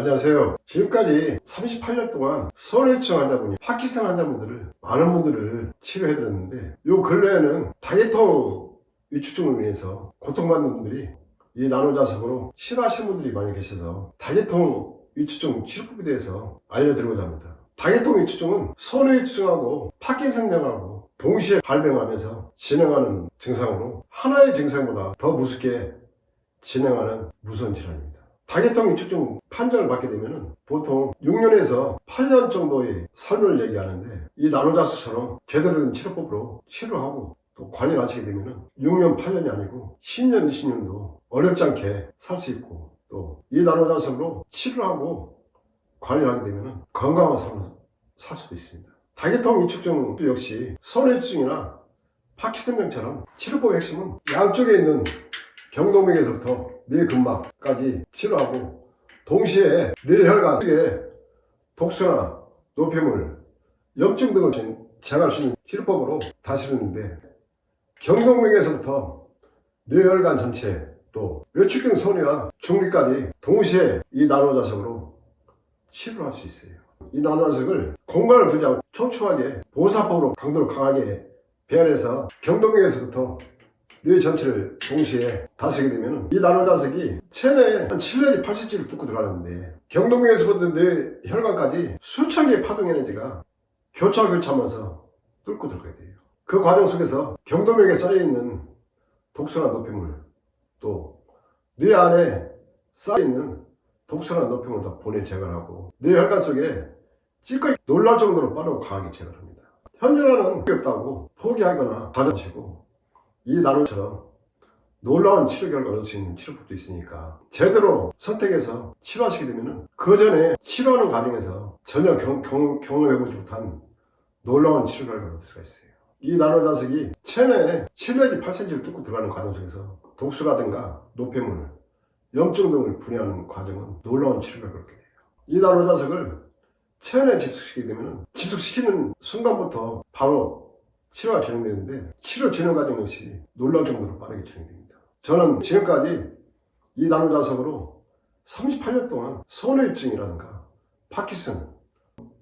안녕하세요. 지금까지 38년 동안 소아뇌치성 환자분이 파킨슨 환자분들을 많은 분들을 치료해드렸는데 요 근래에는 다계통 위축증으로 인해서 고통받는 분들이 이 나노자석으로 치료하시는 분들이 많이 계셔서 다계통 위축증 치료법에 대해서 알려드리고자 합니다. 다계통 위축증은 소아뇌치증하고 파킨슨병하고 동시에 발병하면서 진행하는 증상으로 하나의 증상보다 더 무섭게 진행하는 무서운 질환입니다. 다계통 위축증 판정을 받게 되면 보통 6년에서 8년 정도의 삶을 얘기하는데 이 나노자석처럼 제대로 된 치료법으로 치료하고 또 관리를 하시게 되면 6년, 8년이 아니고 10년, 20년도 어렵지 않게 살 수 있고 또 이 나노자석으로 치료하고 관리를 하게 되면 건강한 삶을 살 수도 있습니다. 다계통 위축증 역시 소아뇌치증이나 파킨슨병처럼 치료법의 핵심은 양쪽에 있는 경동맥에서부터 뇌근막까지 치료하고 동시에 뇌혈관 쪽에 독소나 노폐물, 염증 등을 제거할 수 있는 치료법으로 다스리는데 경동맥에서부터 뇌혈관 전체 또 외축증 소뇌와 중리까지 동시에 이 나노자석으로 치료할 수 있어요. 이 나노자석을 공간을 두지 않고 촘촘하게 보호사법으로 강도를 강하게 배열해서 경동맥에서부터 뇌 전체를 동시에 다스리게 되면 이 나노자석이 체내에 한 7 내지 8cm를 뚫고 들어가는데 경동맥에서부터 뇌 혈관까지 수천 개의 파동 에너지가 교차하면서 뚫고 들어가야 돼요. 그 과정 속에서 경동맥에 쌓여있는 독소나 노폐물 또 뇌 안에 쌓여있는 독소나 노폐물을 다 분해 제거를 하고 뇌 혈관 속에 찌꺼기 놀랄 정도로 빠르고 강하게 제거를 합니다. 현존하는 게 없다고 포기하거나 가져가시고 이 나노처럼 놀라운 치료 결과를 얻을 수 있는 치료법도 있으니까 제대로 선택해서 치료하시게 되면 그 전에 치료하는 과정에서 전혀 경험해보지 못한 놀라운 치료 결과를 얻을 수가 있어요. 이 나노자석이 체내에 7 내지 8cm를 뚫고 들어가는 과정 속에서 독소라든가 노폐물, 염증 등을 분해하는 과정은 놀라운 치료 결과를 얻게 돼요. 이 나노자석을 체내에 집속시키게 되면 집속시키는 순간부터 바로 치료가 진행되는데 치료 진행 과정 역시 놀랄 정도로 빠르게 진행됩니다. 저는 지금까지 이 나노자석으로 38년 동안 소아뇌증이라든가 파킨슨,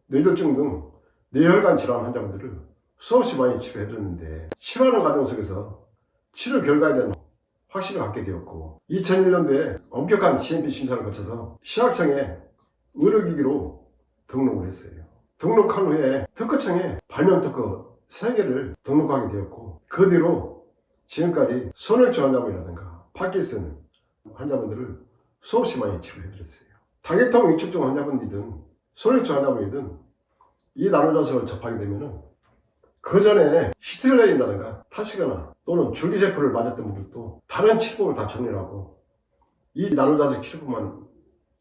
뇌졸중 등 뇌혈관 질환 환자분들을 수없이 많이 치료해드렸는데 치료하는 과정 속에서 치료 결과에 대한 확신을 갖게 되었고 2001년도에 엄격한 GMP 심사를 거쳐서 시약청에 의료기기로 등록을 했어요. 등록한 후에 특허청에 발명특허 3개를 등록하게 되었고 그 뒤로 지금까지 소아뇌치 환자분이라든가 파킨슨 환자분들을 수없이 많이 치료해드렸어요. 다계통 위축증 환자분이든 소아뇌치 환자분이든 이 나노자석을 접하게 되면 그 전에 히트렐린이라든가 타시거나 또는 줄기세포를 맞았던 분들도 다른 치료법을 다 정리하고 이 나노자석 치료법만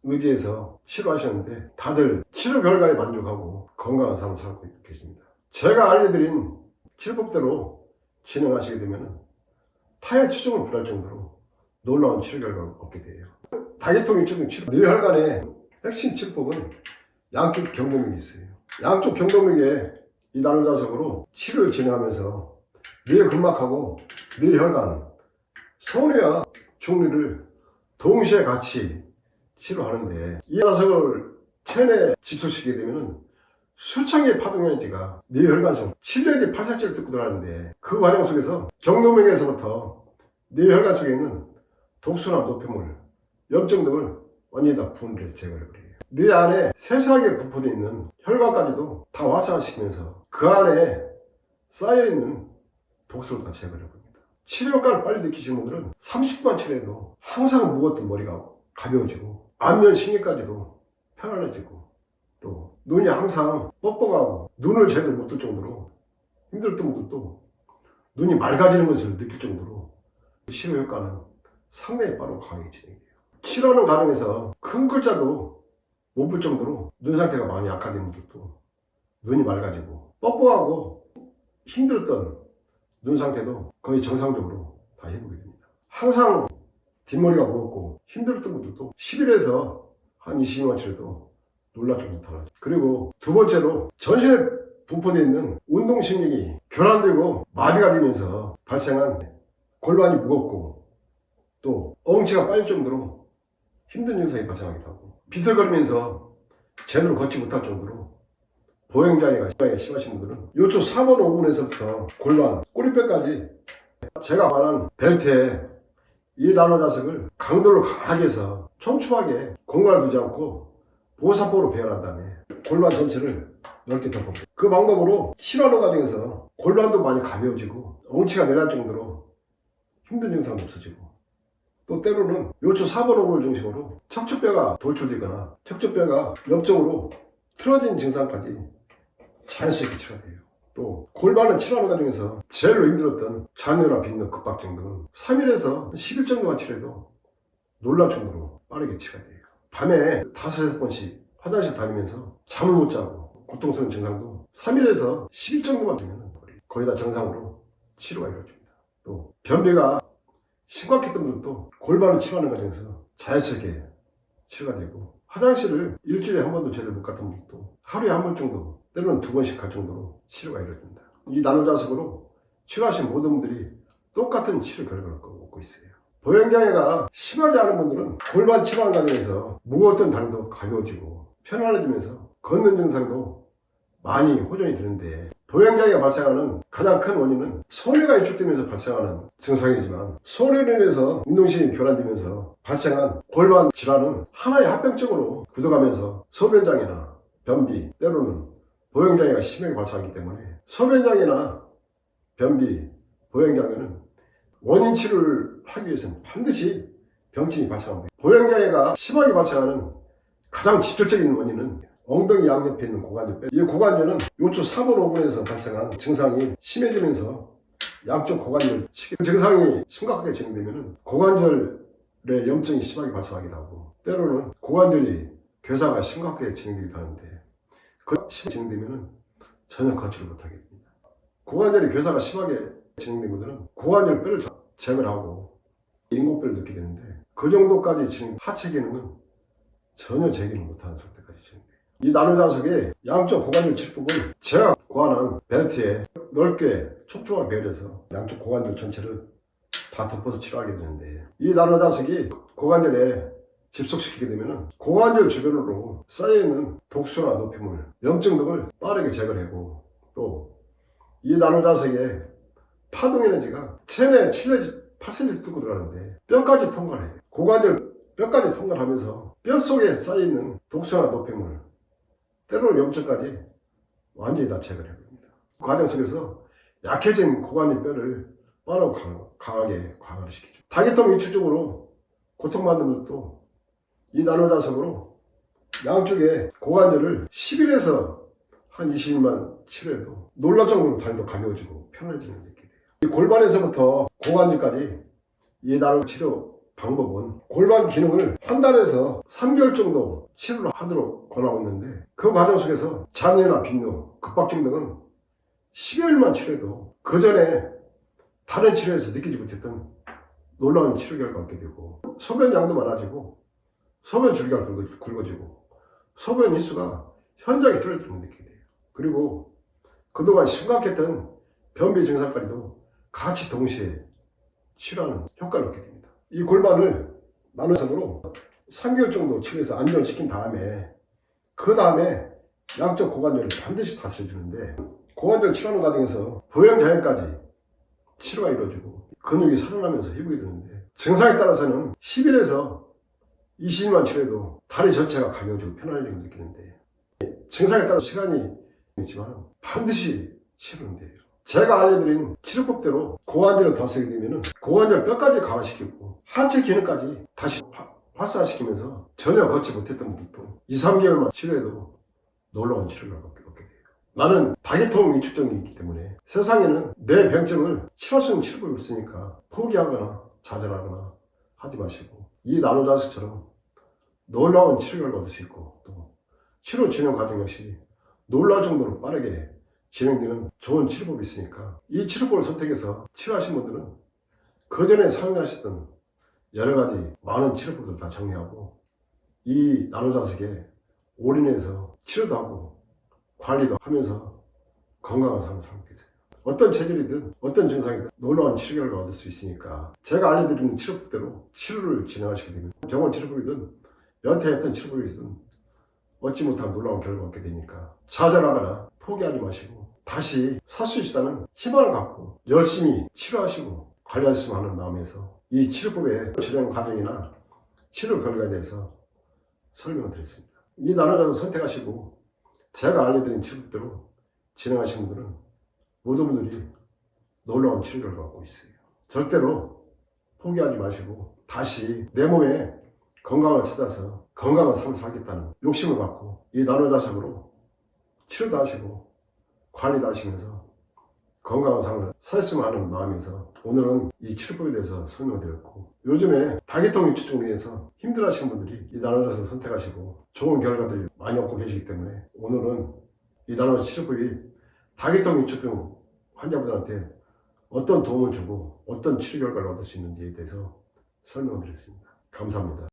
의지해서 치료하셨는데 다들 치료 결과에 만족하고 건강한 삶을 살고 계십니다. 제가 알려드린 치료법대로 진행하시게 되면 타의 추정을 불할 정도로 놀라운 치료 결과를 얻게 돼요. 다계통 위축증 치료 뇌혈관의 핵심 치료법은 양쪽 경동맥이 있어요. 양쪽 경동맥에 이 나노자석으로 치료를 진행하면서 뇌근막하고 뇌혈관, 소뇌와 중리를 동시에 같이 치료하는데 이 자석을 체내에 집속시키게 되면 수천 개의 파동 에너지가 뇌혈관 속 7 내지 8cm를 뚫고 들어가는데 그 과정 속에서 경동맥에서부터 뇌혈관 속에 있는 독소나 노폐물, 염증 등을 완전히 다 분해해서 제거해버려요. 뇌 안에 세세하게 분포되어 있는 혈관까지도 다 활성화시키면서 그 안에 쌓여있는 독소를 다 제거해버립니다. 치료 효과를 빨리 느끼시는 분들은 30분만 치료해도 항상 무거웠던 머리가 가벼워지고 안면 신경까지도 편안해지고 또 눈이 항상 뻑뻑하고 눈을 제대로 못 뜰 정도로 힘들었던 분들도 눈이 맑아지는 것을 느낄 정도로 치료 효과는 상당히 빠르고 강하게 진행돼요. 치료하는 과정에서 큰 글자도 못 볼 정도로 눈 상태가 많이 악화된 분들도 눈이 맑아지고 뻑뻑하고 힘들었던 눈 상태도 거의 정상적으로 다 회복이 됩니다. 항상 뒷머리가 무겁고 힘들었던 분들도 10일에서 한 20일만 치료도 놀랄 정도로 달라져요. 그리고 두 번째로 전신에 분포되어 있는 운동신경이 교란되고 마비가 되면서 발생한 골반이 무겁고 또 엉치가 빠질 정도로 힘든 증상이 발생하기도 하고 비틀거리면서 제대로 걷지 못할 정도로 보행장애가 심하신 분들은 요초 4번 5분에서부터 골반, 꼬리뼈까지 제가 말한 벨트에 이 나노자석을 강도를 강하게 해서 촘촘하게 공간을 두지 않고 보사포로 배열한 다음에 골반 전체를 넓게 덮어줍니다. 그 방법으로 실험하는 과정에서 골반도 많이 가벼워지고 엉치가 내려갈 정도로 힘든 증상도 없어지고, 또 때로는 요초 4번 5분을 중심으로 척추뼈가 돌출되거나 척추뼈가 옆쪽으로 틀어진 증상까지 자연스럽게 치료가 돼요. 또 골반을 치료하는 과정에서 제일로 힘들었던 잔여나 빈뇨, 급박증 등은 3일에서 10일 정도만 치료해도 놀랄 정도로 빠르게 치료가 돼요. 밤에 5-6번씩 화장실 다니면서 잠을 못 자고 고통스러운 증상도 3일에서 10일 정도만 되면 거의 다 정상으로 치료가 이루어집니다. 또 변비가 심각했던 분들도 골반을 치료하는 과정에서 자연스럽게 치료가 되고, 화장실을 일주일에 한 번도 제대로 못 갔던 분들도 하루에 한 번 정도, 때로는 2번씩 갈 정도로 치료가 이루어집니다. 이 나노자석으로 치료하신 모든 분들이 똑같은 치료 결과를 얻고 있어요. 보행장애가 심하지 않은 분들은 골반 치료하는 과정에서 무거웠던 다리도 가벼워지고 편안해지면서 걷는 증상도 많이 호전이 되는데, 보행장애가 발생하는 가장 큰 원인은 소뇌가 위축되면서 발생하는 증상이지만, 소뇌로 인해서 운동신경이 교란되면서 발생한 골반 질환은 하나의 합병증으로 굳어가면서 소변장애나 변비, 때로는 보행장애가 심하게 발생하기 때문에 소변장애나 변비, 보행장애는 원인 치료를 하기 위해서는 반드시 병증이 발생합니다. 보행장애가 심하게 발생하는 가장 직접적인 원인은 엉덩이 양옆에 있는 고관절. 이 고관절은 요초 4번 5분에서 발생한 증상이 심해지면서 양쪽 고관절 증상이 심각하게 진행되면 고관절에 염증이 심하게 발생하기도 하고, 때로는 고관절이 괴사가 심각하게 진행되기도 하는데, 그 진행되면 전혀 걷지를 못하게 됩니다. 고관절이 괴사가 심하게 진행된 분들은 고관절 뼈를 제거를 하고 인공뼈를 넣게 되는데, 그 정도까지 진행, 하체 기능은 전혀 제기를 못하는 상태까지 진행돼요. 이 나노자석의 양쪽 고관절 칠법은 제가 고안한 벨트에 넓게 촘촘하게 배열해서 양쪽 고관절 전체를 다 덮어서 치료하게 되는데, 이 나노자석이 고관절에 집속시키게 되면 고관절 주변으로 쌓여있는 독소나 노폐물, 염증 등을 빠르게 제거하고, 또 이 나노자석의 파동 에너지가 체내 7에서 8cm 뚫고 들어가는데 뼈까지 통과를 해요. 고관절 뼈까지 통과를 하면서 뼈 속에 쌓여있는 독소나 노폐물, 때로는 염증까지 완전히 다 제거를 해버립니다. 그 과정 속에서 약해진 고관절 뼈를 빠르고 강하게 강화를 시키죠. 다리통 위축적으로 고통받는 분들도 이 나노자석으로 양쪽에 고관절을 10일에서 한 20일만 치료해도 놀랄 정도로 다리도 가벼워지고 편안해지는 게 돼요. 이 골반에서부터 고관절까지 이 나노 치료 방법은 골반 기능을 한 달에서 3개월 정도 치료를 하도록 권하고 있는데, 그 과정 속에서 잔여나 빈뇨, 급박증 등은 10여일만 치료해도 그 전에 다른 치료에서 느끼지 못했던 놀라운 치료 결과가 얻게 되고, 소변량도 많아지고 소변 줄기가 굵어지고 소변 일수가 현저하게 줄어들면 느끼게 돼요. 그리고 그동안 심각했던 변비 증상까지도 같이 동시에 치료하는 효과를 얻게 됩니다. 이 골반을 나노자석으로 3개월 정도 치료해서 안정시킨 다음에, 그 다음에 양쪽 고관절을 반드시 다스려주는데, 고관절 치료하는 과정에서 보행장애까지 치료가 이루어지고 근육이 살아나면서 회복이 되는데, 증상에 따라서는 10일에서 20일만 치료해도 다리 전체가 가벼워지고 편안해지고 느끼는데, 증상에 따라 시간이 있지만 반드시 치료는 돼요. 제가 알려드린 치료법대로 고관절을 다스리게 되면 고관절 뼈까지 강화시키고 하체 기능까지 다시 활성화시키면서 전혀 걷지 못했던 분들도 2-3개월만 치료해도 놀라운 치료를 얻게 돼요. 나는 다리통 위축증이 있기 때문에 세상에는 내 병증을 치료할 수 있는 치료법이 없으니까 포기하거나 좌절하거나 하지 마시고, 이 나노자석처럼 놀라운 치료 결과를 얻을 수 있고, 또 치료 진행 과정 역시 놀랄 정도로 빠르게 진행되는 좋은 치료법이 있으니까, 이 치료법을 선택해서 치료하신 분들은 그 전에 사용하셨던 여러 가지 많은 치료법들 다 정리하고 이 나노자석에 올인해서 치료도 하고 관리도 하면서 건강한 삶을 살고 계세요. 어떤 체질이든 어떤 증상이든 놀라운 치료 결과를 얻을 수 있으니까, 제가 알려드리는 치료법대로 치료를 진행하시게 되면 병원 치료법이든 연태했던 치료법이 있으면 얻지 못한 놀라운 결과가 얻게 되니까 좌절하거나 포기하지 마시고 다시 살 수 있다는 희망을 갖고 열심히 치료하시고 관리하셨으면 하는 마음에서 이 치료법의 진행 과정이나 치료 결과에 대해서 설명을 드렸습니다. 이 나눠져서 선택하시고 제가 알려드린 치료법대로 진행하신 분들은 모든 분들이 놀라운 치료 결과를 갖고 있어요. 절대로 포기하지 마시고 다시 내 몸에 건강을 찾아서 건강한 삶을 살겠다는 욕심을 갖고 이 나눠자석으로 치료도 하시고 관리도 하시면서 건강한 삶을 살았으면 하는 마음에서 오늘은 이 치료법에 대해서 설명드렸고, 요즘에 다계통 위축증으로 인해서 힘들어하시는 분들이 이 나눠자석을 선택하시고 좋은 결과들을 많이 얻고 계시기 때문에 오늘은 이 나눠자석 치료법이 다계통 위축증 환자분들한테 어떤 도움을 주고 어떤 치료 결과를 얻을 수 있는지에 대해서 설명을 드렸습니다. 감사합니다.